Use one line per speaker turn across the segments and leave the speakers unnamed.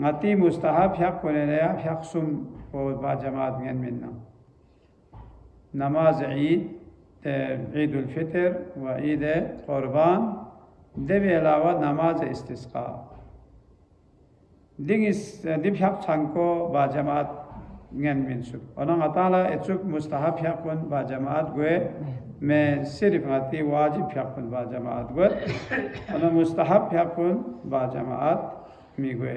ngati mustahab hak konelaya hak sum ko ba jamaat ngen minna namaz eid ul fitr wa eid qurban devi alawa namaz istisqa dingis dib hak chanko ba jamaat ngen minsu ona atala etsuk mustahab hak kon ba jamaat gue me sirf ngati wajib hak kon ba jamaat gue ona mustahab hak kon ba jamaat mi gue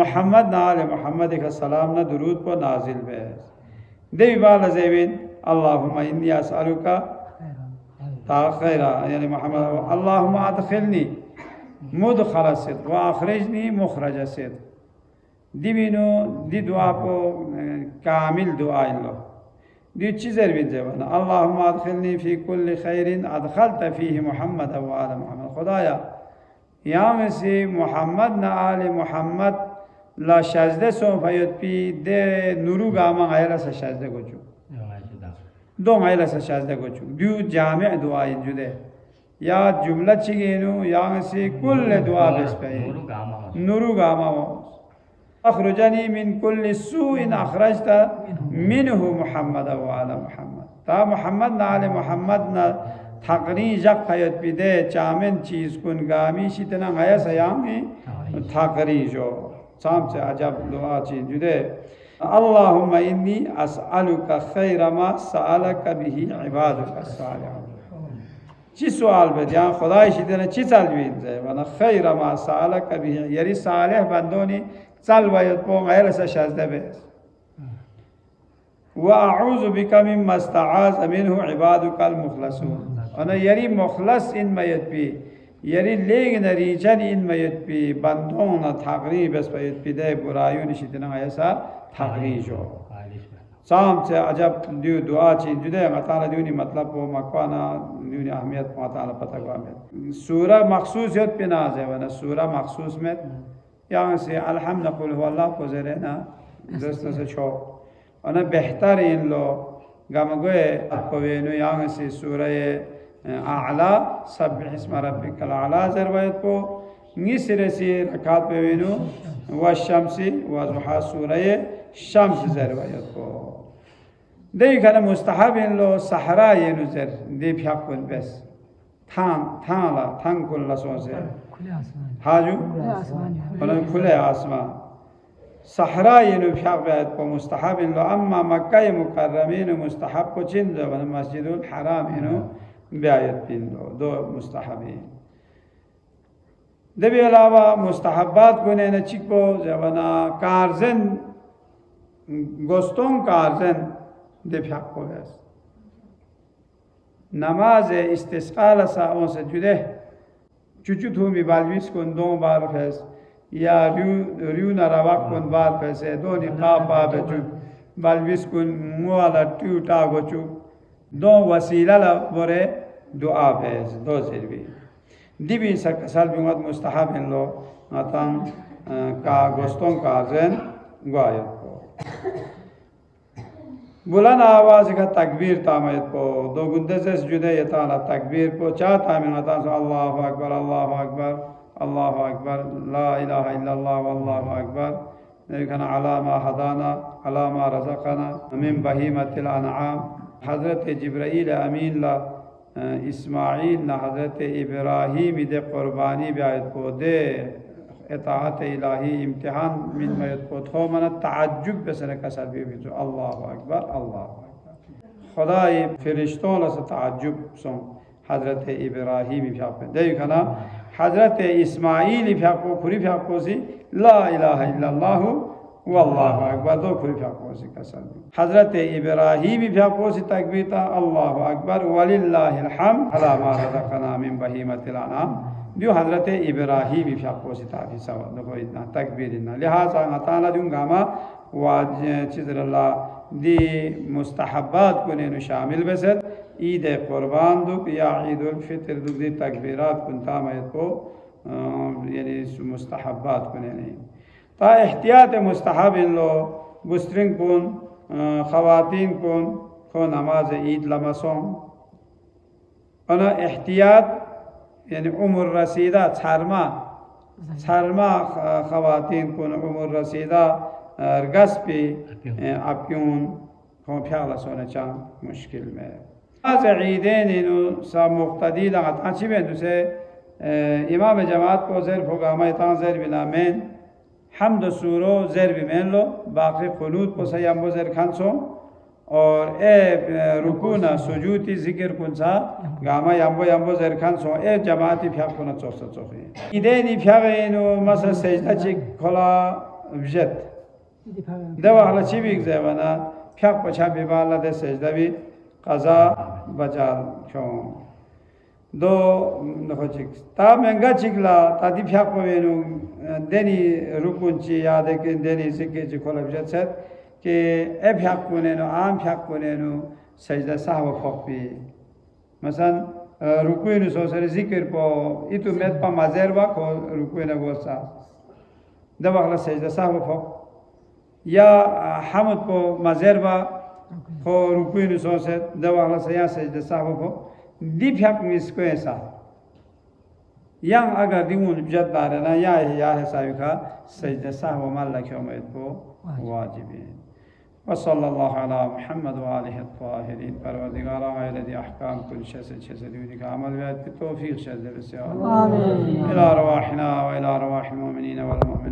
Muhammad na ale Muhammad ka salam na durud po nazil be devi bala zevin Allahumma inni as'aluka ta khaira yani Muhammad Allahumma adkhilni mudkhala sidq wa akhrijni mukhraja sidq divino di dua po kamil dua illo di çizer bince Allahumma adkhilni fi kulli khairin adkhalta fihi Muhammad wa ala Muhammad Khudaya yamesi Muhammad na ali Muhammad la shazde son fayot pi de nuru gama ayla sa shazde gochu dong ayla sa shazde gochu du jami' dua injude ya jumla chigenu yamesi kulle dua bespe nuru gama أخرجني من كل سوء أخرجت منه محمد وعلى محمد تا محمد نال محمد نا تقرين جق حيات بده چامن چیز کن گامی شیتنا غیا سیامی تقرين جو سام سے عجب دعا چیز جده اللهم إني أسألك خير ما سألك به عبادك الصالحون چی سوال بدیان خدای شیتنا چی سال بینده وانا خیر ما سألك به یری صالح بندونی سال باید پو غیر سشازده بس و اعوذ بك مما استعاذ منه عبادك المخلصون انا یری مخلص این میت بی یری لیگ نریجن این میت بی بندون تقریب بس میت بی ده برایون شیطان ایسا تقریجو سام سے عجب دیو دعا چین جده مطالع دیونی مطلب و مکوانا دیونی اهمیت مطالع پتہ کو اهمیت سورہ مخصوصیت پہ ناز ہے ورنہ سورہ مخصوص میں یہاں سے الحمد قل هو اللہ کو زرنا دست سے چھو انا بہترین لو گامگوے اپوینو یہاں سے سورہ اعلی سبح اسم ربک الاعلی زروایت کو نسر سی رکعت پہ وینو والشمس وضحى سورہ شمس زروایت کو دیکھنا مستحب ان لو صحرا ینو زر دی پھکن بس تھان کل سو سے حاجو کھلے آسمان صحرا ینو پھک بیت کو مستحب ان لو اما مکہ مکرمین مستحب کو چند و مسجد الحرام ینو بیایت پین دو مستحبین دبی علاوہ مستحبات کو نینا چکو جوانا کارزن گستون کارزن دی پھک کو بیس نماز استسقال ساعون سے جده چوچو تومی بالویس کن دو بار فیس یا ریو نرواق کن بار فیس دو نقاب باب چو بالویس کن موالا ٹیو تاگو چو دو وسیلہ لبورے دعا فیس دو زیروی دی بھی سال بیمت مستحب ان لو نتان کا گستون کارزن گوایت کو بلند آواز کا تکبیر تامید کو دو گندے سے سجدے یتانا تکبیر کو چاہ تامین عطا سو اللہ اکبر اللہ اکبر لا الہ الا اللہ واللہ اکبر لیکن علامہ حدانا علامہ رزقنا من بہیمت الانعام حضرت جبرائیل امین لا اسماعیل نا حضرت ابراہیم دے قربانی بیایت کو دے اطاعت الہی امتحان من میت کو تھو من تعجب بسر کسر بھی تو اللہ اکبر خدای فرشتوں لس تعجب سن حضرت ابراہیم فیاق دیکھنا حضرت اسماعیل فیاق کو کھری فیاق کو سی لا الہ الا اللہ واللہ اکبر دو کھری فیاق کو سی کسر بھی حضرت ابراہیم فیاق کو سی تکبیتا اللہ اکبر وللہ الحمد علی ما رزقنا من بہیمت الانعام دیو حضرت ابراہیم فیاقو سی تافی سوا دکھو اتنا تکبیر اتنا لہذا نتانا دیوں گاما چیزر اللہ دی مستحبات کو نینو شامل بسد عید قربان دک یا عید الفطر دک دی تکبیرات کن تامید کو یعنی مستحبات کو نینو تا احتیاط مستحب ان لو گسترنگ کن خواتین کن نماز عید لمسوں انا احتیاط یعنی عمر رسیدہ چھرما خواتین کن عمر رسیدہ رگس پی اپیون کھوں پیالا سونا چاہم مشکل میں از عیدین انو سا مقتدی لگتا چی میں دوسے امام جماعت کو زیر پھوگاما اتان زیر بنا مین حمد سورو زیر بمین لو باقی قنوت کو سیامو زیر کھانسو اور اے رکونا سجوتی ذکر کنسا گاما یامبو زیر کھانسو اے جماعتی پھیاق کنا چوکسا چوکی ایدینی پھیاقینو مثلا سجدہ چی کھلا بجد دوا حالا چی بیگذه ونا پیاک پچا بیبالا ده سجده بی قضا بجال چون دو نخوچیک تا منگا چیکلا تا دی پیاک پوینو دنی رکون چی یاده که دنی سکه چی کلا بجد سد که ای پیاک پونینو آم پیاک پونینو سجده صحبه فوق بی مثلا رکوینو سوسر ذکر پو ایتو مت پا مزر با کو رکوینو گوسا دوا حالا سجده صحبه فوق یا حمد پو مزر با کو رکوینو سوسر دوا حالا سیا سجده صحبه فوق دی پیاک میسکو ایسا yang agar dimun bjad darana ya hisabi ka sajda sahwa malla kyomet po wajibin wa sallallahu ala muhammad wa alihi at-tahirin parvardigara ailadi ahkam kul shay ka amal wa tawfiq shadda bis ya amin ila arwahina wa ila arwahil mu'minina wal mu'minat